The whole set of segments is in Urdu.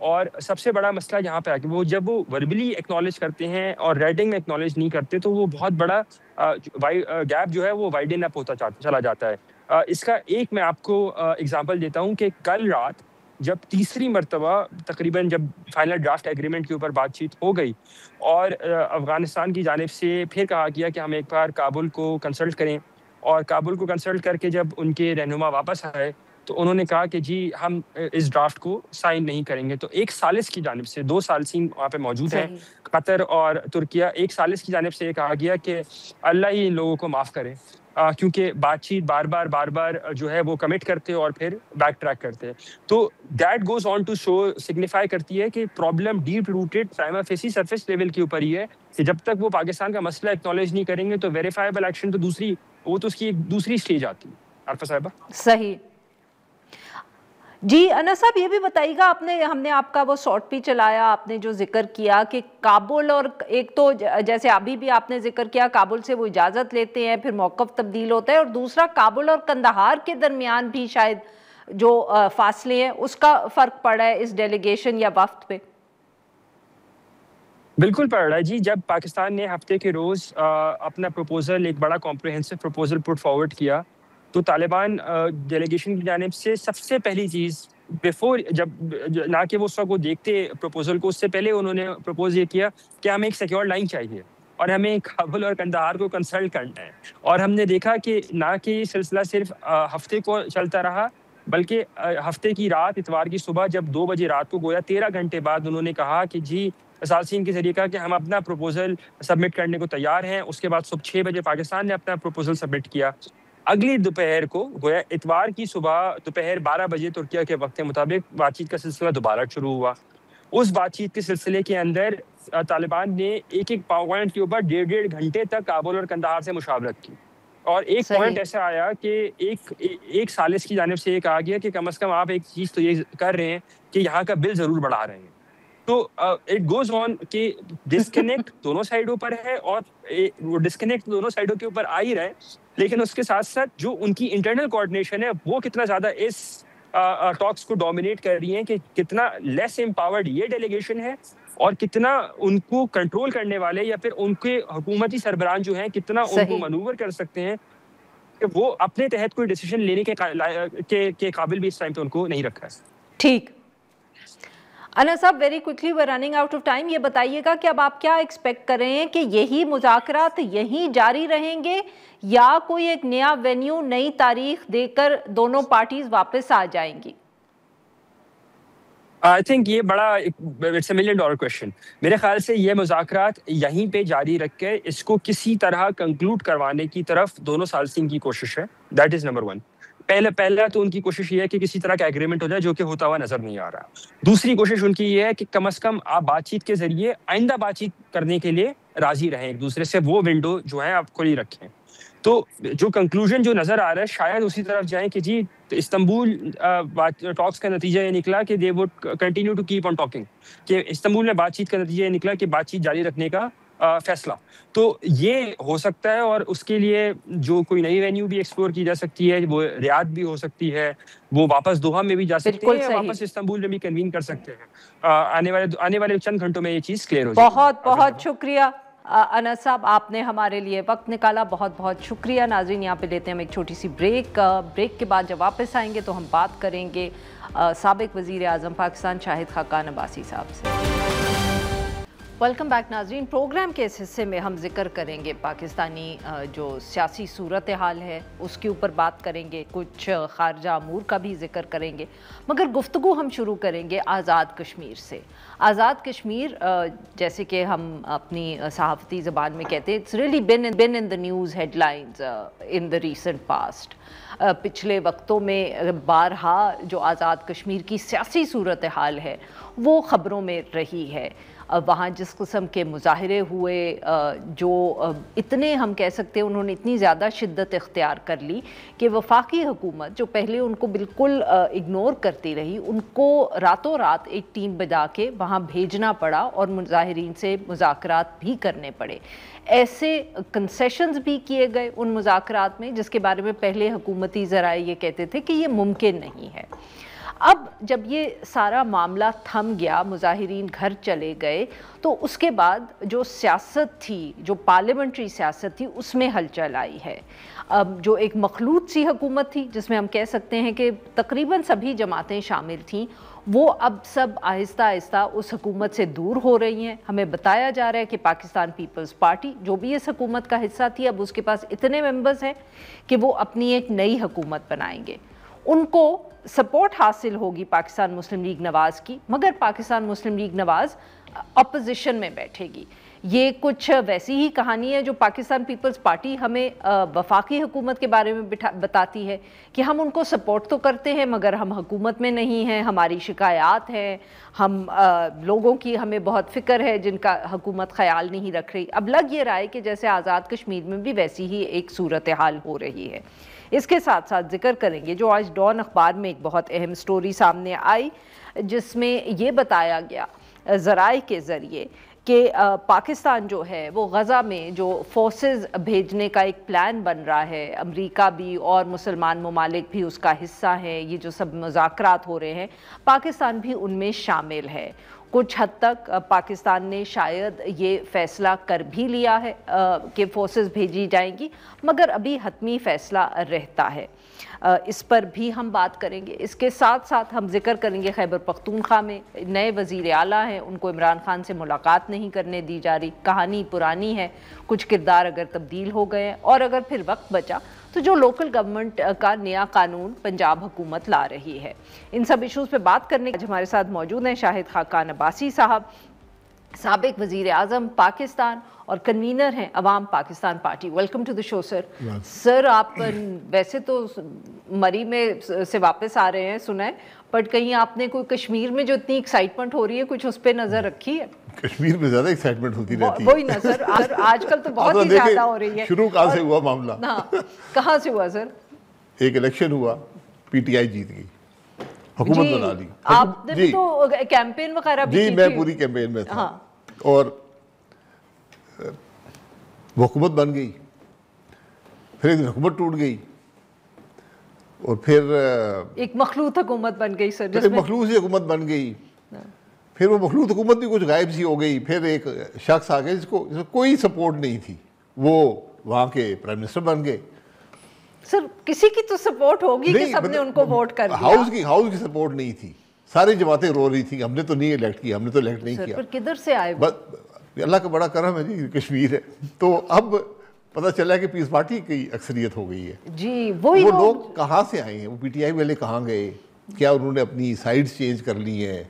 اور سب سے بڑا مسئلہ یہاں پہ آ کہ وہ جب وہ وربلی ایکنالج کرتے ہیں اور رائٹنگ میں ایکنالج نہیں کرتے تو وہ بہت بڑا گیپ جو ہے وہ وائڈن اپ ہوتا چلا جاتا ہے. اس کا ایک میں آپ کو اگزامپل دیتا ہوں کہ کل رات جب تیسری مرتبہ تقریباً جب فائنل ڈرافٹ ایگریمنٹ کے اوپر بات چیت ہو گئی اور افغانستان کی جانب سے پھر کہا گیا کہ ہم ایک بار کابل کو کنسلٹ کریں, اور کابل کو کنسلٹ کر کے جب ان کے رہنما واپس آئے تو انہوں نے کہا کہ جی ہم اس ڈرافٹ کو سائن نہیں کریں گے. تو ایک ثالث کی جانب سے 2 ثالثین وہاں پہ موجود ہیں, قطر اور ترکیہ, ایک ثالث کی جانب سے یہ کہا گیا کہ اللہ ہی ان لوگوں کو معاف کرے, کیونکہ بات چیت بار بار جو ہے وہ کمٹ کرتے اور پھر بیک ٹریک کرتے. تو that goes on to show, signify کرتی ہے کہ problem deep rooted prima facie surface level کے اوپر ہی ہے کہ جب تک وہ پاکستان کا مسئلہ ایکنالج نہیں کریں گے تو ویریفائبل ایکشن تو دوسری, وہ تو اس کی ایک دوسری اسٹیج آتی ہے. عارفہ صاحبہ صحیح. جی انس صاحب یہ بھی بتائیے گا, ہم نے آپ کا وہ شارٹ بھی چلایا, آپ نے جو ذکر کیا کہ کابل, اور ایک تو جیسے ابھی بھی آپ نے ذکر کیا کابل سے وہ اجازت لیتے ہیں پھر موقف تبدیل ہوتا ہے, اور دوسرا کابل اور قندھار کے درمیان بھی شاید جو فاصلے ہیں اس کا فرق پڑا ہے اس ڈیلیگیشن یا وفد پہ. بالکل پڑ رہا ہے جی. جب پاکستان نے ہفتے کے روز اپنا پروپوزل, ایک بڑا کمپریہنسو پروپوزل پٹ فارورڈ کیا, تو طالبان ڈیلیگیشن کی جانب سے سب سے پہلی چیز بیفور, جب نہ کہ وہ اس وقت وہ دیکھتے پروپوزل کو, اس سے پہلے انہوں نے پروپوز یہ کیا کہ ہمیں ایک سیکیور لائن چاہیے اور ہمیں کابل اور قندھار کو کنسلٹ کرنا ہے. اور ہم نے دیکھا کہ نہ کہ یہ سلسلہ صرف ہفتے کو چلتا رہا, بلکہ ہفتے کی رات اتوار کی صبح جب 2 بجے رات کو گویا 13 گھنٹے بعد انہوں نے کہا کہ جی اساسین کے ذریعے کہا کہ ہم اپنا پروپوزل سبمٹ کرنے کو تیار ہیں. اس کے بعد صبح 6 بجے پاکستان نے اپنا پروپوزل سبمٹ کیا. اگلی دوپہر کو گویا اتوار کی صبح دوپہر 12 بجے ترکیہ کے وقت کے مطابق بات چیت کا سلسلہ دوبارہ شروع ہوا. اس بات چیت کے سلسلے کے اندر طالبان نے ایک پوائنٹ کے اوپر 1.5 گھنٹے تک کابل اور قندھار سے مشاورت کی, اور ایک پوائنٹ ایسا آیا کہ ایک ثالث کی جانب سے یہ کہا گیا کہ کم از کم آپ ایک چیز تو یہ کر رہے ہیں کہ یہاں کا بل ضرور بڑھا رہے ہیں. تو اٹ گوز آن کہ ڈسکنیکٹ دونوں سائڈوں پر ہے, اور وہ ڈسکنیکٹ دونوں سائڈوں کے اوپر آ ہی رہے, لیکن اس کے ساتھ ساتھ جو ان کی انٹرنل کوآرڈینیشن ہے وہ کتنا زیادہ اس ٹاکس کو ڈومینیٹ کر رہی ہیں, کہ کتنا لیس امپاورڈ یہ ڈیلیگیشن ہے اور کتنا ان کو کنٹرول کرنے والے یا پھر ان کے حکومتی سربراہان جو ہیں کتنا ان کو منوور کر سکتے ہیں کہ وہ اپنے تحت کوئی ڈیسیژن لینے کے قابل بھی اس ٹائم پہ ان کو نہیں رکھا ہے. ٹھیک انس صاحب, very quickly we running out of time. یہ بتائیے گا کہ اب آپ کیا ایکسپیکٹ کر رہے ہیں کہ یہی مذاکرات یہیں جاری رہیں گے یا کوئی ایک نیا وینیو, نئی تاریخ دے کر دونوں پارٹیز واپس آ جائیں گی؟ آئی تھنک یہ بڑا اٹس اے $1 ملین کویشچن. میرے خیال سے یہ مذاکرات یہیں پہ جاری رکھ کے اس کو کسی طرح کنکلوڈ کروانے کی طرف دونوں ثالثین کی کوشش ہے. That is number 1. پہلا تو ان کی کوشش یہ ہے کہ کسی طرح کا ایگریمنٹ ہو جائے, جو کہ ہوتا ہوا نظر نہیں آ رہا. دوسری کوشش ان کی یہ ہے کہ کم از کم آپ بات چیت کے ذریعے آئندہ بات چیت کرنے کے لیے راضی رہیں ایک دوسرے سے, وہ ونڈو جو ہے آپ کھلی رکھیں. تو جو کنکلوژن جو نظر آ رہا ہے شاید اسی طرف جائیں کہ جی استنبول ٹاکس کا نتیجہ یہ نکلا کہ they would continue to keep on talking, کہ استنبول میں بات چیت کا نتیجہ یہ نکلا کہ بات چیت جاری رکھنے کا فیصلہ. تو یہ ہو سکتا ہے, اور اس کے لیے جو کوئی نئی وینیو بھی ایکسپلور کی جا سکتی ہے, وہ ریاض بھی ہو سکتی ہے, وہ واپس دوحہ میں بھی جا سکتے ہیں, واپس استنبول میں بھی کنوین کر سکتے ہیں. آنے والے چند گھنٹوں میں یہ چیز کلیئر ہو جائے گی. بہت بہت شکریہ انس صاحب, آپ نے ہمارے لیے وقت نکالا, بہت بہت شکریہ. ناظرین یہاں پہ لیتے ہیں ہم ایک چھوٹی سی بریک کے بعد جب واپس آئیں گے تو ہم بات کریں گے سابق وزیر اعظم پاکستان شاہد خاقان عباسی صاحب سے. ویلکم بیک ناظرین. پروگرام کے اس حصے میں ہم ذکر کریں گے پاکستانی جو سیاسی صورتحال ہے اس کے اوپر بات کریں گے, کچھ خارجہ امور کا بھی ذکر کریں گے, مگر گفتگو ہم شروع کریں گے آزاد کشمیر سے. آزاد کشمیر جیسے کہ ہم اپنی صحافتی زبان میں کہتے ہیں, it's really been in the news headlines in the recent past. پچھلے وقتوں میں بارہا جو آزاد کشمیر کی سیاسی صورتحال ہے وہ خبروں میں رہی ہے. وہاں جس قسم کے مظاہرے ہوئے, جو اتنے ہم کہہ سکتے ہیں انہوں نے اتنی زیادہ شدت اختیار کر لی کہ وفاقی حکومت جو پہلے ان کو بالکل اگنور کرتی رہی, ان کو راتوں رات ایک ٹیم بجا کے وہاں بھیجنا پڑا اور مظاہرین سے مذاکرات بھی کرنے پڑے. ایسے کنسیشنز بھی کیے گئے ان مذاکرات میں جس کے بارے میں پہلے حکومتی ذرائع یہ کہتے تھے کہ یہ ممکن نہیں ہے. اب جب یہ سارا معاملہ تھم گیا، مظاہرین گھر چلے گئے، تو اس کے بعد جو سیاست تھی، جو پارلیمنٹری سیاست تھی، اس میں ہلچل آئی ہے۔ اب جو ایک مخلوط سی حکومت تھی جس میں ہم کہہ سکتے ہیں کہ تقریباً سبھی جماعتیں شامل تھیں، وہ اب سب آہستہ آہستہ اس حکومت سے دور ہو رہی ہیں۔ ہمیں بتایا جا رہا ہے کہ پاکستان پیپلز پارٹی جو بھی اس حکومت کا حصہ تھی، اب اس کے پاس اتنے ممبرز ہیں کہ وہ اپنی ایک نئی حکومت بنائیں گے۔ ان کو سپورٹ حاصل ہوگی پاکستان مسلم لیگ نواز کی، مگر پاکستان مسلم لیگ نواز اپوزیشن میں بیٹھے گی۔ یہ کچھ ویسی ہی کہانی ہے جو پاکستان پیپلز پارٹی ہمیں وفاقی حکومت کے بارے میں بتاتی ہے کہ ہم ان کو سپورٹ تو کرتے ہیں مگر ہم حکومت میں نہیں ہیں، ہماری شکایات ہیں، ہم لوگوں کی ہمیں بہت فکر ہے جن کا حکومت خیال نہیں رکھ رہی۔ اب لگ یہ رہا ہے کہ جیسے آزاد کشمیر میں بھی ویسی ہی ایک صورتحال ہو رہی ہے۔ اس کے ساتھ ساتھ ذکر کریں گے جو آج ڈان اخبار میں ایک بہت اہم سٹوری سامنے آئی، جس میں یہ بتایا گیا ذرائع کے ذریعے کہ پاکستان جو ہے وہ غزہ میں جو فورسز بھیجنے کا ایک پلان بن رہا ہے، امریکہ بھی اور مسلمان ممالک بھی اس کا حصہ ہیں، یہ جو سب مذاکرات ہو رہے ہیں، پاکستان بھی ان میں شامل ہے۔ کچھ حد تک پاکستان نے شاید یہ فیصلہ کر بھی لیا ہے کہ فورسز بھیجی جائیں گی، مگر ابھی حتمی فیصلہ رہتا ہے۔ اس پر بھی ہم بات کریں گے۔ اس کے ساتھ ساتھ ہم ذکر کریں گے خیبر پختونخوا میں نئے وزیر اعلیٰ ہیں، ان کو عمران خان سے ملاقات نہیں کرنے دی جا رہی۔ کہانی پرانی ہے، کچھ کردار اگر تبدیل ہو گئے ہیں، اور اگر پھر وقت بچا تو جو لوکل گورنمنٹ کا نیا قانون پنجاب حکومت لا رہی ہے۔ ان سب ایشوز پہ بات کرنے کے ہمارے ساتھ موجود ہیں شاہد خاقان عباسی صاحب، سابق وزیر اعظم پاکستان اور کنوینر ہیں Awam Pakistan party. Welcome to the show sir. Sir آپ ویسے تو مری میں سے واپس آ رہے ہیں سنیں، بٹ کہیں آپ نے کوئی کشمیر میں جو اتنی ایکسائٹمنٹ ہو رہی ہے کچھ اس پہ نظر رکھی ہے؟ کشمیر میں زیادہ ایکسائٹمنٹ ہوتی رہتی ہے۔ وہی نا سر، آج کل تو بہت ہی زیادہ ہو رہی ہے۔ شروع کہاں سے ہوا معاملہ؟ ہاں کہاں سے ہوا سر؟ ایک الیکشن ہوا، پی ٹی آئی جیت گئی، حکومت بنا لی۔ آپ نے بھی تو کیمپین وغیرہ بھی کی جی، میں پوری کیمپین میں تھا، اور وہ حکومت بن گئی، پھر ایک دن حکومت ٹوٹ گئی، اور پھر ایک مخلوط حکومت بن گئی سر، ایک مخلوط سی حکومت بن گئی۔ پھر وہ مخلوط حکومت بھی کچھ غائب سی ہو گئی، پھر ایک شخص آ گیا جس کو کوئی سپورٹ نہیں تھی، وہ وہاں کے پرائم منسٹر بن گئے۔ سر کسی کی تو سپورٹ ہوگی کہ سب نے ان کو ووٹ کر دیا۔ ہاؤس کی سپورٹ نہیں تھی، ساری جماعتیں رو رہی تھیں ہم نے تو نہیں الیکٹ کیا، ہم نے تو الیکٹ نہیں کیا۔ پر کدھر سے آئے؟ اللہ کا بڑا کرم ہے جی، کشمیر ہے، تو اب پتہ چلا کہ پیس پارٹی کی اکثریت ہو گئی ہے۔ جی وہی وہ لوگ کہاں سے آئے ہیں، وہ پی ٹی آئی والے کہاں گئے، کیا انہوں نے اپنی سائڈز چینج کر لی ہیں،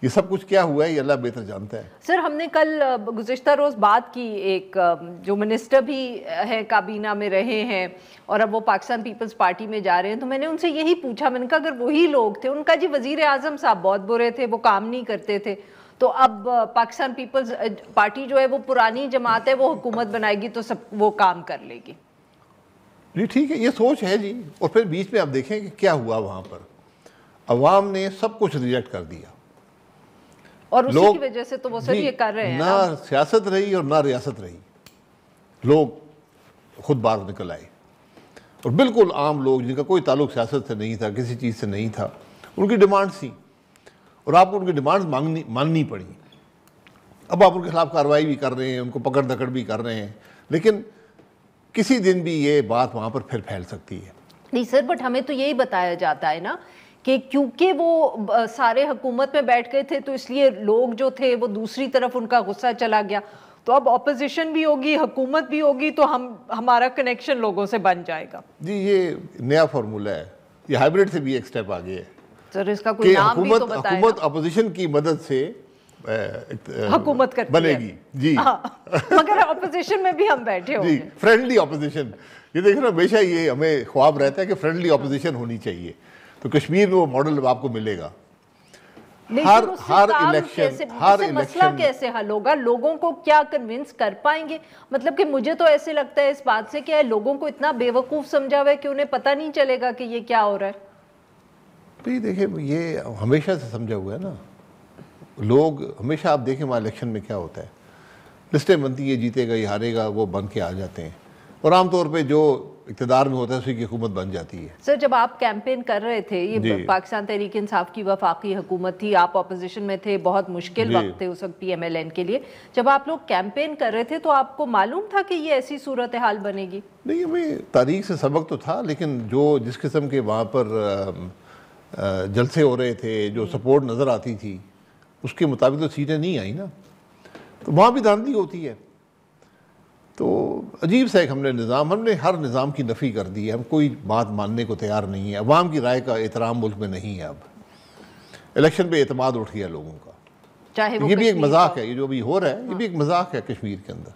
یہ سب کچھ کیا ہوا ہے یہ اللہ بہتر جانتا ہے۔ سر ہم نے کل گزشتہ روز بات کی، ایک جو منسٹر بھی ہیں کابینہ میں رہے ہیں اور اب وہ پاکستان پیپلز پارٹی میں جا رہے ہیں، تو میں نے ان سے یہی پوچھا، میں نے کہا اگر وہی لوگ تھے، ان کا جی وزیر اعظم صاحب بہت برے تھے، وہ کام نہیں کرتے تھے، تو اب پاکستان پیپلز پارٹی جو ہے وہ پرانی جماعت ہے، وہ حکومت بنائے گی تو سب وہ کام کر لے گی۔ جی ٹھیک ہے، یہ سوچ ہے جی، اور پھر بیچ میں آپ دیکھیں کہ کیا ہوا وہاں پر، عوام نے سب کچھ ریجیکٹ کر دیا، اور اسی کی وجہ سے تو وہ سر یہ کر رہے ہیں، نہ سیاست رہی اور نہ ریاست رہی، لوگ خود باہر نکل آئے، اور بالکل عام لوگ جن کا کوئی تعلق سیاست سے نہیں تھا، کسی چیز سے نہیں تھا، ان کی ڈیمانڈ تھی، اور آپ کو ان کی ڈیمانڈ ماننی پڑی۔ اب آپ ان کے خلاف کارروائی بھی کر رہے ہیں، ان کو پکڑ دکڑ بھی کر رہے ہیں، لیکن کسی دن بھی یہ بات وہاں پر پھر پھیل سکتی ہے۔ نہیں سر، بٹ ہمیں تو یہی بتایا جاتا ہے نا کہ کیونکہ وہ سارے حکومت میں بیٹھ گئے تھے تو اس لیے لوگ جو تھے وہ دوسری طرف ان کا غصہ چلا گیا، تو اب اپوزیشن بھی ہوگی، حکومت بھی ہوگی، تو ہمارا کنیکشن لوگوں سے بن جائے گا۔ جی یہ نیا فارمولہ ہے، یہ ہائبرڈ سے بھی ایک سٹیپ آگے ہے سر، اس کا کوئی نام بھی تو بتائیں۔ حکومت اپوزیشن کی مدد سے حکومت کرتی بنے گی، جی، مگر اپوزیشن میں بھی ہم بیٹھے ہوں جی، فرینڈلی اپوزیشن۔ یہ دیکھنا ہمیشہ یہ ہمیں خواب رہتا ہے کہ فرینڈلی اپوزیشن ہونی چاہیے، تو کشمیر میں وہ ماڈل آپ کو ملے گا۔ ہر مسئلہ کیسے حل ہوگا؟ لوگوں کو کیا کنونس کر پائیں گے؟ مطلب کہ مجھے تو ایسے لگتا ہے اس بات سے کہ لوگوں کو اتنا بے وقوف سمجھا ہوا ہے کہ انہیں پتہ نہیں چلے گا کہ یہ کیا ہو رہا ہے۔ تو یہ دیکھیں، یہ ہمیشہ سے سمجھا ہوا ہے نا، لوگ ہمیشہ، آپ دیکھیں وہاں الیکشن میں کیا ہوتا ہے، لسٹیں بنتی ہیں، جیتے گا یہ ہارے گا، وہ بن کے آ جاتے ہیں، اور عام طور پہ جو اقتدار میں ہوتا ہے اسی کی حکومت بن جاتی ہے. سر جب آپ کیمپین کر رہے تھے، یہ پاکستان تحریک انصاف کی وفاقی حکومت تھی، آپ اپوزیشن میں تھے، بہت مشکل وقت تھے اس وقت پی ایم ایل این کے لیے، جب آپ لوگ کیمپین کر رہے تھے تو آپ کو معلوم تھا کہ یہ ایسی صورتحال بنے گی؟ نہیں، ہمیں تاریخ سے سبق تو تھا، لیکن جو جس قسم کے وہاں پر جلسے ہو رہے تھے، جو سپورٹ نظر آتی تھی، اس کے مطابق تو سیٹیں نہیں آئیں نا، تو وہاں بھی دھاندلی ہوتی ہے. تو عجیب سا ایک ہم نے ہر نظام کی نفی کر دی ہے. ہم کوئی بات ماننے کو تیار نہیں ہے. عوام کی رائے کا احترام ملک میں نہیں ہے. اب الیکشن پہ اعتماد اٹھ گیا لوگوں کا. چاہے یہ بھی ایک مذاق ہے، یہ جو بھی ہو رہا ہے یہ بھی ایک مذاق ہے کشمیر کے اندر.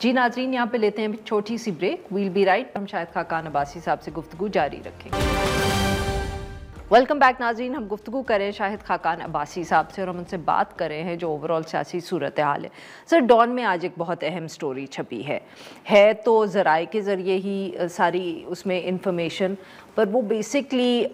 جی ناظرین، یہاں پہ لیتے ہیں چھوٹی سی بریک. We'll be right. ہم شاہد خاقان عباسی صاحب سے گفتگو جاری رکھیں گے. ویلکم بیک ناظرین. ہم گفتگو کریں شاہد خاقان عباسی صاحب سے، اور ہم ان سے بات کر رہے ہیں جو اوورال سیاسی صورتحال ہے. سر ڈان میں آج ایک بہت اہم سٹوری چھپی ہے تو ذرائع کے ذریعے ہی ساری اس میں انفارمیشن، پر وہ بیسکلی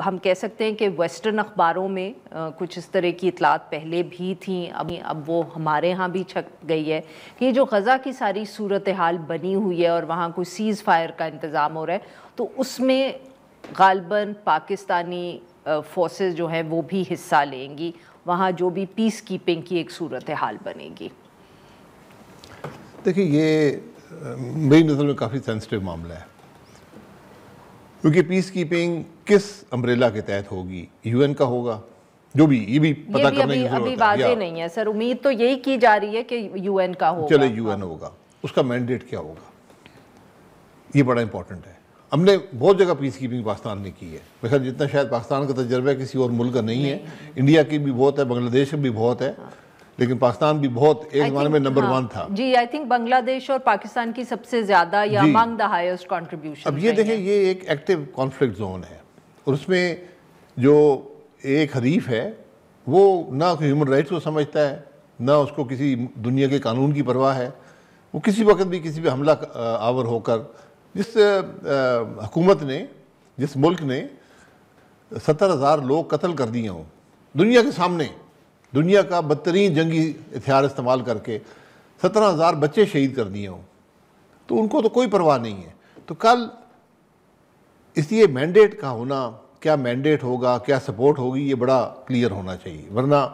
ہم کہہ سکتے ہیں کہ ویسٹرن اخباروں میں کچھ اس طرح کی اطلاعات پہلے بھی تھیں، اب وہ ہمارے ہاں بھی چھپ گئی ہے کہ جو غزہ کی ساری صورتحال بنی ہوئی ہے اور وہاں کوئی سیز فائر کا انتظام ہو رہا ہے، تو اس میں غالباً پاکستانی فورسز جو ہیں وہ بھی حصہ لیں گی، وہاں جو بھی پیس کیپنگ کی ایک صورتحال بنے گی. دیکھیں، یہ میری نظر میں کافی سینسٹیو معاملہ ہے، کیونکہ پیس کیپنگ کس امبریلا کے تحت ہوگی؟ یو این کا ہوگا، جو بھی یہ بھی پتہ کرنے کی ضرورت ہے. ابھی واضح نہیں ہے سر، امید تو یہی کی جا رہی ہے کہ یو این کا ہوگا. چلے یو این ہوگا، اس کا مینڈیٹ کیا ہوگا؟ یہ بڑا امپورٹنٹ ہے. ہم نے بہت جگہ پیس کیپنگ پاکستان نے کی ہے، میرے خیال جتنا شاید پاکستان کا تجربہ ہے کسی اور ملک کا نہیں ہے. انڈیا کی بھی بہت ہے، بنگلہ دیش بھی بہت ہے، لیکن پاکستان بھی بہت ایک زمانے میں نمبر 1 تھا. جی آئی تھنک بنگلہ دیش اور پاکستان کی سب سے زیادہ یا امنگ دا ہائیسٹ کنٹریبیوشن. اب یہ دیکھیں، یہ ایک ایکٹیو کانفلکٹ زون ہے، اور اس میں جو ایک حریف ہے وہ نہ ہیومن رائٹس کو سمجھتا ہے، نہ اس کو کسی دنیا کے قانون کی پرواہ ہے. وہ کسی وقت بھی کسی پہ حملہ آور ہو کر، جس حکومت نے، جس ملک نے 70,000 لوگ قتل کر دیے ہوں دنیا کے سامنے، دنیا کا بدترین جنگی ہتھیار استعمال کر کے 17,000 بچے شہید کر دیے ہوں، تو ان کو تو کوئی پرواہ نہیں ہے. تو کل اس لیے مینڈیٹ کا ہونا، کیا مینڈیٹ ہوگا، کیا سپورٹ ہوگی، یہ بڑا کلیئر ہونا چاہیے، ورنہ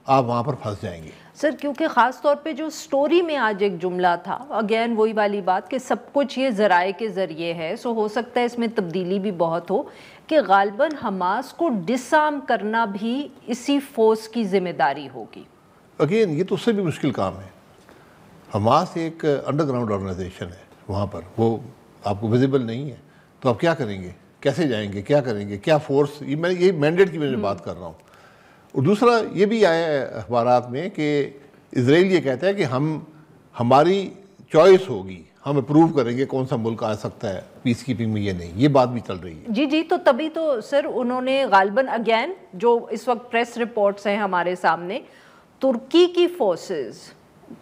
آپ وہاں پر پھنس جائیں گے. سر کیونکہ خاص طور پہ جو سٹوری میں آج ایک جملہ تھا، اگین وہی والی بات کہ سب کچھ یہ ذرائع کے ذریعے ہے، سو ہو سکتا ہے اس میں تبدیلی بھی بہت ہو، کہ غالباً حماس کو ڈس آرم کرنا بھی اسی فورس کی ذمہ داری ہوگی. اگین یہ تو اس سے بھی مشکل کام ہے. حماس ایک انڈر گراؤنڈ آرگنائزیشن ہے، وہاں پر وہ آپ کو ویزیبل نہیں ہے، تو آپ کیا کریں گے؟ کیسے جائیں گے؟ کیا کریں گے؟ کیا فورس؟ یہ مینڈیٹ کی میں بات کر رہا ہوں. اور دوسرا یہ بھی آیا ہے اخبارات میں کہ اسرائیل یہ کہتا ہے کہ ہماری چوائس ہوگی، ہم اپروو کریں گے کون سا ملک آ سکتا ہے پیس کیپنگ میں. یہ نہیں، یہ بات بھی چل رہی ہے. جی تو تبھی تو سر انہوں نے غالباً اگین جو اس وقت پریس رپورٹس ہیں ہمارے سامنے، ترکی کی فورسز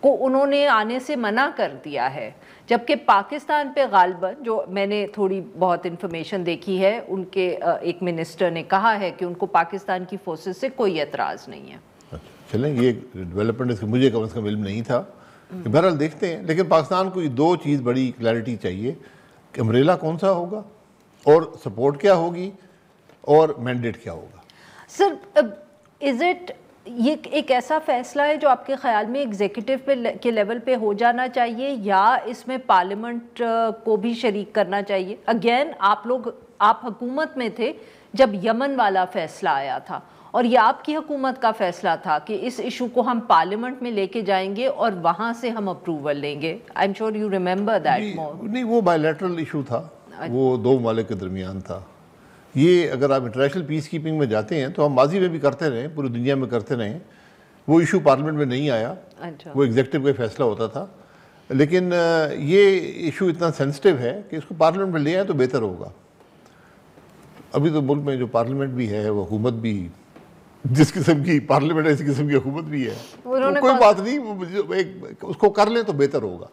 کو انہوں نے آنے سے منع کر دیا ہے، جبکہ پاکستان پہ غالباً جو میں نے تھوڑی بہت انفارمیشن دیکھی ہے، ان کے ایک منسٹر نے کہا ہے کہ ان کو پاکستان کی فورسز سے کوئی اعتراض نہیں ہے. چلیں، یہ ڈیولپمنٹ اس کا مجھے کم از کم علم نہیں تھا، بہرحال دیکھتے ہیں. لیکن پاکستان کو یہ 2 چیز بڑی کلیئرٹی چاہیے کہ امبریلا کون سا ہوگا، اور سپورٹ کیا ہوگی، اور مینڈیٹ کیا ہوگا. سر از اٹ یہ ایک ایسا فیصلہ ہے جو آپ کے خیال میں ایگزیکٹو کے لیول پہ ہو جانا چاہیے، یا اس میں پارلیمنٹ کو بھی شریک کرنا چاہیے؟ اگین آپ حکومت میں تھے جب یمن والا فیصلہ آیا تھا، اور یہ آپ کی حکومت کا فیصلہ تھا کہ اس ایشو کو ہم پارلیمنٹ میں لے کے جائیں گے اور وہاں سے ہم اپروول لیں گے. I am sure you remember that more. نہیں، وہ بائی لیٹرل ایشو تھا، وہ 2 ممالک کے درمیان تھا. یہ اگر آپ انٹرنیشنل پیس کیپنگ میں جاتے ہیں تو ہم ماضی میں بھی کرتے رہے، پوری دنیا میں کرتے رہے. وہ ایشو پارلیمنٹ میں نہیں آیا، وہ ایگزیکٹو کا فیصلہ ہوتا تھا. لیکن یہ ایشو اتنا سینسٹیو ہے کہ اس کو پارلیمنٹ میں لے آئے تو بہتر ہوگا. ابھی تو ملک میں جو پارلیمنٹ بھی ہے، وہ حکومت بھی جس قسم کی پارلیمنٹ ہے، اسی قسم کی حکومت بھی ہے. کوئی بات نہیں، اس کو کر لیں تو بہتر ہوگا.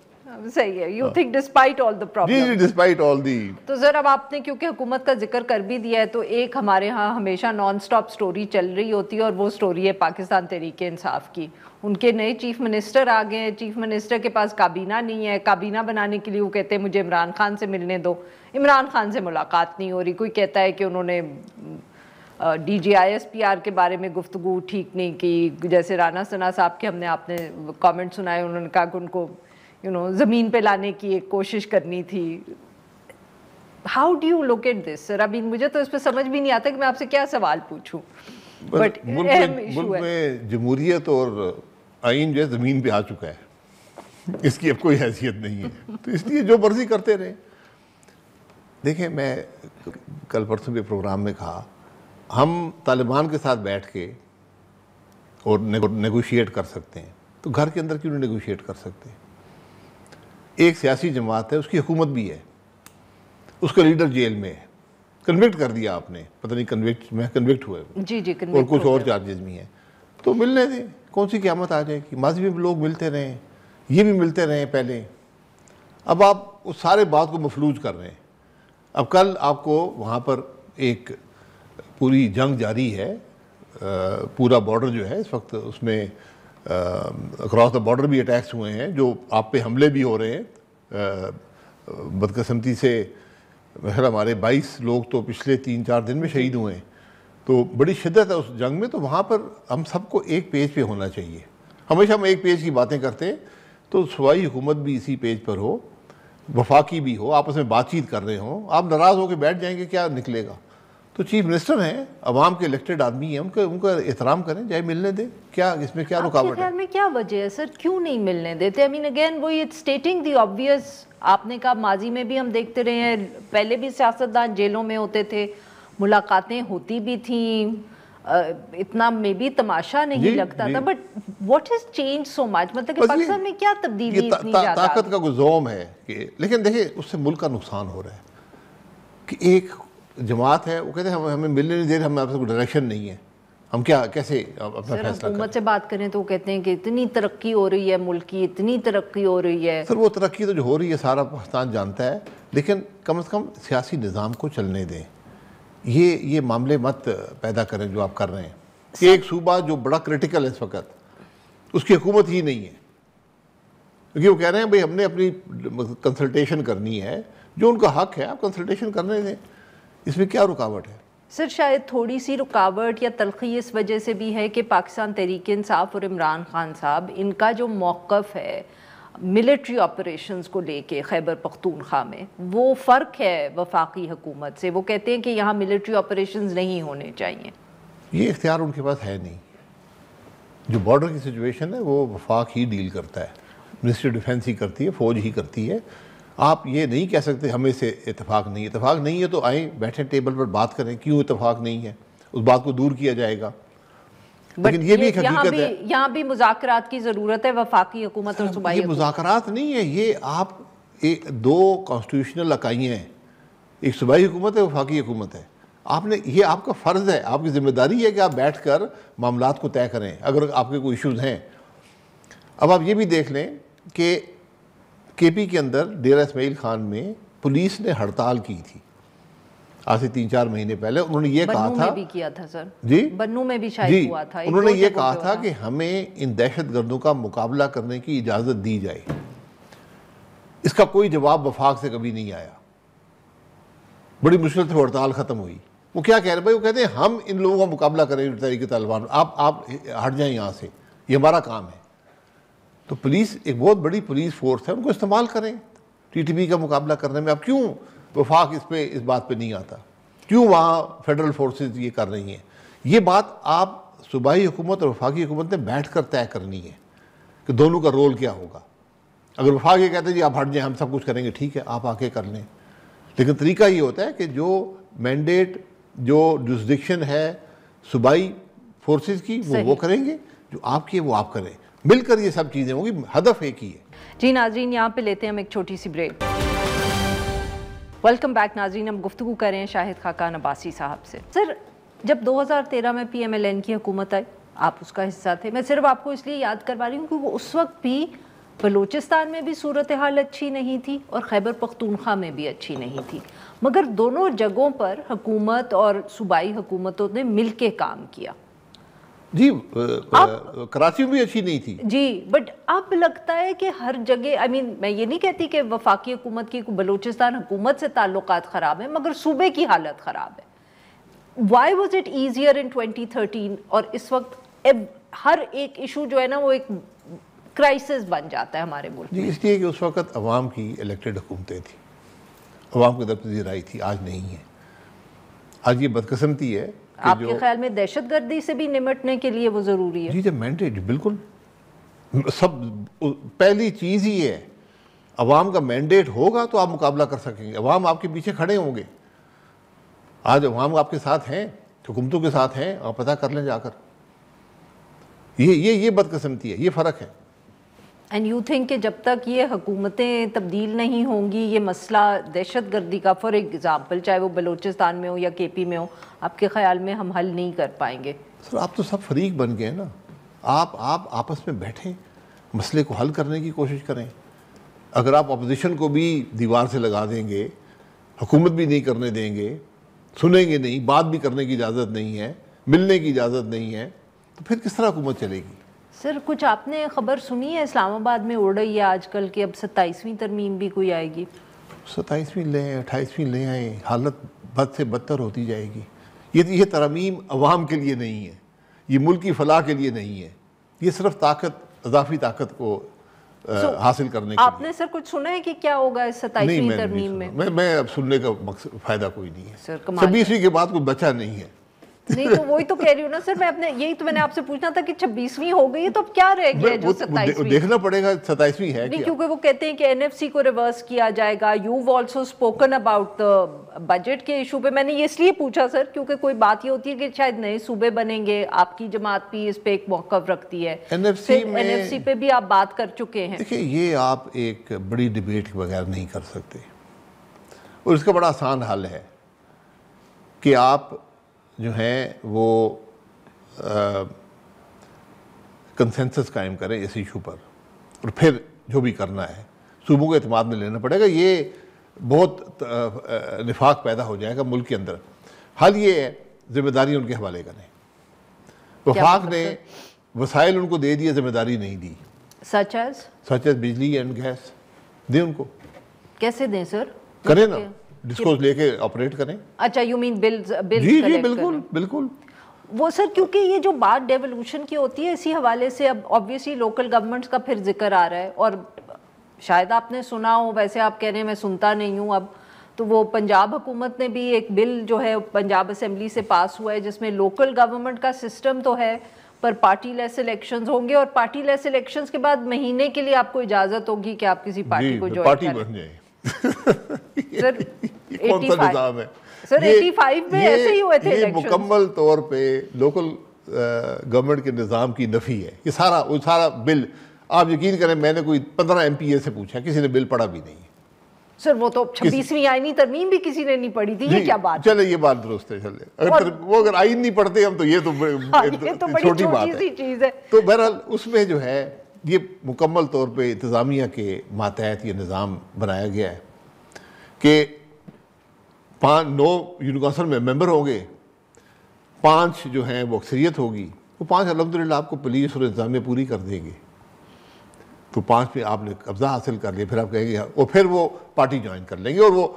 صحیح ہے. You think despite all the problems. جی ڈسپائٹ آل دی. تو سر اب آپ نے کیونکہ حکومت کا ذکر کر بھی دیا ہے تو ایک ہمارے ہاں ہمیشہ نان سٹاپ سٹوری چل رہی ہوتی ہے اور وہ سٹوری ہے پاکستان تحریک انصاف کی. ان کے نئے چیف منسٹر آ گئے ہیں, چیف منسٹر کے پاس کابینہ نہیں ہے, کابینہ بنانے کے لیے وہ کہتے ہیں مجھے عمران خان سے ملنے دو. عمران خان سے ملاقات نہیں ہو رہی. کوئی کہتا ہے کہ انہوں نے D G I S P R کے بارے میں گفتگو ٹھیک نہیں کی. جیسے رانا ثنا صاحب کے ہم نے آپ نے کامنٹ سنائے, انہوں نے کہا کہ ان کو زمین پہ لانے کی ایک کوشش کرنی تھی. How do you look at this sir? ابھی مجھے تو اس پہ سمجھ بھی نہیں آتا کہ میں آپ سے کیا سوال پوچھوں. بٹ ملک میں جمہوریت اور آئین جو ہے زمین پہ آ چکا ہے, اس کی اب کوئی حیثیت نہیں ہے, تو اس لیے جو مرضی کرتے رہے. دیکھیں میں کل پرسوں کے پروگرام میں کہا ہم طالبان کے ساتھ بیٹھ کے اور نیگوشیٹ کر سکتے ہیں, تو گھر کے اندر کیوں نہیں نیگوشیٹ کر سکتے؟ ایک سیاسی جماعت ہے, اس کی حکومت بھی ہے, اس کا لیڈر جیل میں ہے, کنوکٹ کر دیا آپ نے, پتہ نہیں کنوکٹ ہوئے جی اور کچھ اور چارجز بھی ہیں, تو ملنے دیں. کون سی قیامت آ جائے گی؟ ماضی میں لوگ ملتے رہے ہیں, یہ بھی ملتے رہے ہیں پہلے. اب آپ اس سارے بات کو مفلوج کر رہے ہیں. اب کل آپ کو وہاں پر ایک پوری جنگ جاری ہے, پورا بارڈر جو ہے اس وقت اس میں اکراس دا بارڈر بھی اٹیکس ہوئے ہیں, جو آپ پہ حملے بھی ہو رہے ہیں. بدقسمتی سے ہمارے 22 لوگ تو پچھلے 3-4 دن میں شہید ہوئے ہیں, تو بڑی شدت ہے اس جنگ میں. تو وہاں پر ہم سب کو ایک پیج پہ ہونا چاہیے. ہمیشہ ہم ایک پیج کی باتیں کرتے ہیں, تو صوبائی حکومت بھی اسی پیج پر ہو, وفاقی بھی ہو, آپس میں بات چیت کر رہے ہوں. آپ ناراض ہو کے بیٹھ جائیں گے, کیا نکلے گا؟ تو چیف منسٹر ہیں, عوام کے الیکٹڈ آدمی ہیں, ان کا احترام کریں, جائے ملنے دیں. کیا اس میں کیا رکاوٹ ہے؟ آپ کے خیال میں کیا وجہ ہے سر, کیوں نہیں ملنے دیتے؟ I mean again وہی اسٹیٹنگ دی obvious. آپ نے کہا ماضی میں بھی ہم دیکھتے رہے ہیں, پہلے بھی سیاستدان جیلوں میں ہوتے تھے, ملاقاتیں ہوتی بھی تھیں, اتنا میں بھی تماشا نہیں لگتا تھا. But what has change so much? مطلب کہ پاکستان میں کیا تبدیلی اتنی زیادہ؟ طاقت کا کوئی زوم ہے کہ, لیکن دیکھیں اس سے ملک کا نقصان ہو رہا ہے کہ ایک جماعت ہے, وہ کہتے ہیں ہمیں ملنے نہیں دے رہے, ہمیں آپ سے کوئی ڈائریکشن نہیں ہے, ہم کیا کیسے اپنا فیصلہ کریں؟ حکومت سے بات کریں تو وہ کہتے ہیں کہ اتنی ترقی ہو رہی ہے ملک کی, اتنی ترقی ہو رہی ہے. سر وہ ترقی تو جو ہو رہی ہے سارا پاکستان جانتا ہے, لیکن کم از کم سیاسی نظام کو چلنے دیں. یہ معاملے مت پیدا کریں جو آپ کر رہے ہیں کہ ایک صوبہ جو بڑا کرٹیکل ہے اس وقت, اس کی حکومت ہی نہیں ہے, کیونکہ وہ کہہ رہے ہیں بھئی ہم نے اپنی کنسلٹیشن کرنی ہے, جو ان کا حق ہے, آپ کنسلٹیشن کرنے دیں. اس میں کیا رکاوٹ ہے؟ سر شاید تھوڑی سی رکاوٹ یا تلخی اس وجہ سے بھی ہے کہ پاکستان تحریک انصاف اور عمران خان صاحب, ان کا جو موقف ہے ملٹری آپریشنز کو لے کے خیبر پختونخوا میں, وہ فرق ہے وفاقی حکومت سے. وہ کہتے ہیں کہ یہاں ملٹری آپریشنز نہیں ہونے چاہیے. یہ اختیار ان کے پاس ہے نہیں. جو بارڈر کی سچویشن ہے وہ وفاق ہی ڈیل کرتا ہے, منسٹری ڈیفینس ہی کرتی ہے, فوج ہی کرتی ہے. آپ یہ نہیں کہہ سکتے ہمیں سے اتفاق نہیں ہے. اتفاق نہیں ہے تو آئیں بیٹھیں ٹیبل پر بات کریں, کیوں اتفاق نہیں ہے, اس بات کو دور کیا جائے گا. لیکن یہ بھی ایک حقیقت ہے, یہاں بھی مذاکرات کی ضرورت ہے وفاقی حکومت اور صوبائی یہ مذاکرات نہیں ہے, یہ آپ دو کانسٹیٹیوشنل اکائیاں ہیں, ایک صوبائی حکومت ہے, وفاقی حکومت ہے. آپ نے, یہ آپ کا فرض ہے, آپ کی ذمہ داری ہے کہ آپ بیٹھ کر معاملات کو طے کریں اگر آپ کے کوئی ایشوز ہیں. اب آپ یہ بھی دیکھ لیں کہ کے پی کے اندر ڈیرہ اسماعیل خان میں پولیس نے ہڑتال کی تھی آج سے 3-4 مہینے پہلے. انہوں نے یہ کہا تھا, بنو میں بھی کیا تھا سر, جی بنو میں بھی شاید ہوا تھا, انہوں نے یہ کہا تھا کہ ہمیں ان دہشت گردوں کا مقابلہ کرنے کی اجازت دی جائے. اس کا کوئی جواب وفاق سے کبھی نہیں آیا. بڑی مشکل سے ہڑتال ختم ہوئی. وہ کیا کہہ رہے بھائی, وہ کہتے ہیں ہم ان لوگوں کا مقابلہ کریں تحریک طالبان, آپ ہٹ جائیں یہاں سے, یہ ہمارا کام ہے. تو پولیس ایک بہت بڑی پولیس فورس ہے, ان کو استعمال کریں ٹی ٹی پی کا مقابلہ کرنے میں. اب کیوں وفاق اس بات پہ نہیں آتا, کیوں وہاں فیڈرل فورسز یہ کر رہی ہیں؟ یہ بات آپ صوبائی حکومت اور وفاقی حکومت نے بیٹھ کر طے کرنی ہے کہ دونوں کا رول کیا ہوگا. اگر وفاق یہ کہتے ہیں جی آپ ہٹ جائیں ہم سب کچھ کریں گے, ٹھیک ہے آپ آ کے کر لیں, لیکن طریقہ یہ ہوتا ہے کہ جو مینڈیٹ, جو جورسڈکشن ہے صوبائی فورسز کی وہ کریں گے, جو آپ کی ہے وہ آپ کریں, مل کر یہ سب چیزیں ہوں گی, ہدف ایک ہی ہے. جی ناظرین یہاں پہ لیتے ہیں ہم ایک چھوٹی سی بریک. ویلکم بیک ناظرین, ہم گفتگو کر رہے ہیں شاہد خاقان عباسی صاحب سے. سر جب 2013 میں پی ایم ایل این کی حکومت آئی, آپ اس کا حصہ تھے. میں صرف آپ کو اس لیے یاد کروا رہی ہوں کہ وہ اس وقت بھی بلوچستان میں بھی صورتحال اچھی نہیں تھی اور خیبر پختونخوا میں بھی اچھی نہیں تھی، مگر دونوں جگہوں پر حکومت اور صوبائی حکومتوں نے مل کے کام کیا. جی کراچی میں بھی اچھی نہیں تھی جی، بٹ اب لگتا ہے کہ ہر جگہ میں یہ نہیں کہتی کہ وفاقی حکومت کی بلوچستان حکومت سے تعلقات خراب ہیں، مگر صوبے کی حالت خراب ہے. Y was it easier in 2013 اور اس وقت ہر ایک ایشو جو ہے نا وہ ایک کرائسس بن جاتا ہے ہمارے ملک میں؟ جی اس لیے کہ اس وقت عوام کی الیکٹڈ حکومتیں تھیں، عوام کی طرف سے رائے تھی، آج نہیں ہے. آج یہ بدقسمتی ہے. آپ کے خیال میں دہشت گردی سے بھی نمٹنے کے لیے وہ ضروری ہے؟ جی مینڈیٹ بالکل سب پہلی چیز ہی ہے، عوام کا مینڈیٹ ہوگا تو آپ مقابلہ کر سکیں گے، عوام آپ کے پیچھے کھڑے ہوں گے. آج عوام آپ کے ساتھ ہیں، حکومتوں کے ساتھ ہیں، آپ پتہ کر لیں جا کر. یہ بدقسمتی ہے، یہ فرق ہے. اینڈ یو تھنک کہ جب تک یہ حکومتیں تبدیل نہیں ہوں گی یہ مسئلہ دہشت گردی کا فار ایگزامپل چاہے وہ بلوچستان میں ہو یا کے پی میں ہو، آپ کے خیال میں ہم حل نہیں کر پائیں گے؟ سر آپ تو سب فریق بن گئے نا. آپ آپس میں بیٹھیں، مسئلے کو حل کرنے کی کوشش کریں. اگر آپ اپوزیشن کو بھی دیوار سے لگا دیں گے، حکومت بھی نہیں کرنے دیں گے، سنیں گے نہیں، بات بھی کرنے کی اجازت نہیں ہے، ملنے کی اجازت نہیں ہے، تو پھر کس طرح حکومت چلے گی؟ سر کچھ آپ نے خبر سنی ہے اسلام آباد میں اڑ رہی ہے آج کل کہ اب 27ویں ترمیم بھی کوئی آئے گی؟ 27ویں لے آئیں، 28ویں لے آئیں، حالت بد سے بدتر ہوتی جائے گی. یہ ترمیم عوام کے لیے نہیں ہے، یہ ملک کی فلاح کے لیے نہیں ہے، یہ صرف اضافی طاقت کو حاصل کرنے کے لیے. آپ نے سر کچھ سنا ہے کہ کیا ہوگا اس 27ویں ترمیم میں؟ میں اب سننے کا فائدہ کوئی نہیں ہے. سر کمال 26ویں کے بعد کوئی بچا نہیں ہے. نہیں تو وہی تو کہہ رہی ہوں نا سر، یہی تو میں نے آپ سے پوچھنا تھا کہ 26ویں ہو گئی ہے تو اب کیا رہ گیا ہے جو 27ویں؟ دیکھنا پڑے گا 27ویں ہے نہیں کیونکہ وہ کہتے ہیں کہ NFC کو ریورس کیا جائے گا. You've also spoken about the budget کے ایشو پہ. میں نے یہ اس لیے پوچھا سر کیونکہ کوئی بات یہ ہوتی ہے کہ شاید نئے صوبے بنیں گے، آپ کی جماعت بھی اس پہ ایک موقف رکھتی ہے، NFC پہ بھی آپ بات کر چکے ہیں. دیکھیں یہ آپ ایک بڑی ڈیبیٹ کے بغیر نہیں کر سکتے، اور اس کا بڑا آسان حل ہے کہ آپ جو ہیں وہ کنسنسس قائم کریں اس ایشو پر، اور پھر جو بھی کرنا ہے صوبوں کے اعتماد میں لینا پڑے گا. یہ بہت نفاق پیدا ہو جائے گا ملک کے اندر. حل یہ ہے ذمہ داری ان کے حوالے کریں. وفاق نے وسائل ان کو دے دیے، ذمہ داری نہیں دی. سچ ایز بجلی اینڈ گیس دیں ان کو. کیسے دیں سر؟ کریں نا، ڈسکوز لے کے آپریٹ کریں. اچھا یو مین بلز؟ جی بالکل. وہ سر کیونکہ یہ جو بات ڈیولوشن کی ہوتی ہے اسی حوالے سے اب آبویسلی لوکل گورنمنٹس کا پھر ذکر آ رہا ہے، اور شاید آپ نے سنا ہو، ویسے آپ کہہ رہے ہیں میں سنتا نہیں ہوں اب، تو وہ پنجاب حکومت نے بھی ایک بل جو ہے پنجاب اسمبلی سے پاس ہوا ہے جس میں لوکل گورنمنٹ کا سسٹم تو ہے پر پارٹی لیس الیکشنز ہوں گے، اور پارٹی لیس الیکشنز کے بعد مہینے کے لیے آپ کو اجازت ہوگی کہ آپ کسی پارٹی کو جوائن کریں. بن جائیں. سر کون سا نظام ہے سر؟ 85 میں ایسے ہی ہوئے تھے الیکشن. یہ مکمل طور پہ لوکل گورنمنٹ کے نظام کی نفی ہے. یہ سارا بل آپ یقین کریں، میں نے کوئی 15 MPA سے پوچھا، کسی نے بل پڑھا بھی نہیں. سر وہ تو 26ویں آئینی ترمیم بھی کسی نے نہیں پڑھی تھی. یہ کیا بات؟ چلے یہ بات درست ہے. چلے اگر آئین نہیں پڑھتے ہم تو یہ تو چھوٹی بات ہے. تو بہرحال اس میں جو ہے یہ مکمل طور پہ انتظامیہ کے ماتحت یہ نظام بنایا گیا ہے کہ 9 یونین کونسل میں ممبر ہوں گے، 5 جو ہیں وہ اکثریت ہوگی. وہ 5 الحمدللہ آپ کو پولیس اور انتظامیہ پوری کر دیں گے. تو 5 پہ آپ نے قبضہ حاصل کر لیا، پھر آپ کہیں گے اور پھر وہ پارٹی جوائن کر لیں گے، اور وہ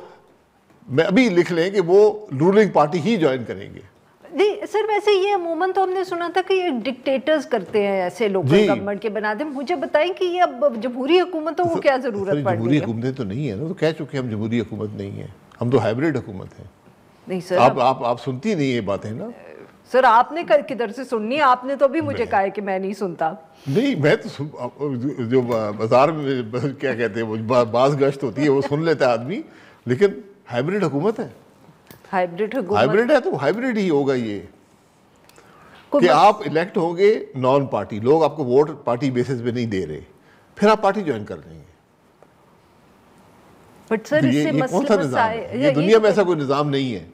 میں ابھی لکھ لیں کہ وہ رولنگ پارٹی ہی جوائن کریں گے. نہیں سر ویسے یہ عموماً تو ہم نے سنا تھا کہ یہ ڈکٹیٹرز کرتے ہیں ایسے لوکل گورنمنٹ کے بنا دیں. مجھے بتائیں کہ یہ اب جمہوری حکومتوں کو کیا ضرورت پڑ رہی ہے؟ جمہوری حکومتیں تو نہیں ہے نا، تو کہہ چکے ہم جمہوری حکومت نہیں ہے، ہم تو ہائبرڈ حکومت ہیں. نہیں سر آپ سنتی نہیں یہ باتیں نا. سر آپ نے کدھر سے سننی؟ آپ نے تو ابھی مجھے کہا ہے کہ میں نہیں سنتا. نہیں میں تو جو بازار میں کیا کہتے ہیں وہ باز گشت ہوتی ہے وہ سن لیتا ہے آدمی، لیکن ہائبرڈ حکومت ہے. ہائبرڈ ہے تو ہائبرڈ ہی ہوگا یہ کہ آپ الیکٹ ہوں گے نان پارٹی، لوگ آپ کو ووٹ پارٹی بیسس پہ نہیں دے رہے، پھر آپ پارٹی جوائن کر لیں گے. بٹ سر اس سے یہ کون سا نظام ہے؟ یہ دنیا میں ایسا کوئی نظام نہیں ہے.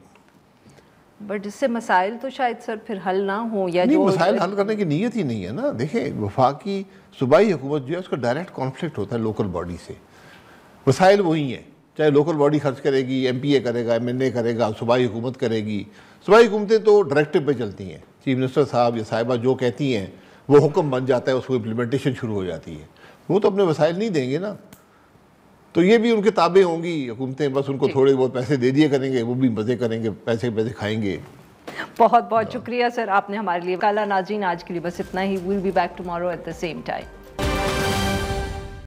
بٹ اس سے مسائل تو شاید سر پھر حل نہ ہو یا نہیں، جو مسائل حل کرنے کی نیت ہی نہیں ہے نا. دیکھیں وفاقی صوبائی حکومت جو ہے اس کا ڈائریکٹ کانفلکٹ ہوتا ہے لوکل باڈی سے. مسائل وہی ہیں، چاہے لوکل باڈی خرچ کرے گی، ایم پی اے کرے گا، ایم این اے کرے گا، صوبائی حکومت کرے گی. صوبائی حکومتیں تو ڈائریکٹو پہ چلتی ہیں، چیف منسٹر صاحب یا صاحبہ جو کہتی ہیں وہ حکم بن جاتا ہے، اس کو امپلیمنٹیشن شروع ہو جاتی ہے. وہ تو اپنے وسائل نہیں دیں گے نا، تو یہ بھی ان کے تابع ہوں گی حکومتیں، بس ان کو تھوڑے بہت پیسے دے دیا کریں گے، وہ بھی مزے کریں گے، پیسے کھائیں گے. بہت بہت شکریہ سر، آپ نے ہمارے لیے کالا. ناظرین آج کے لیے بس اتنا ہی. We'll be back tomorrow at the same time.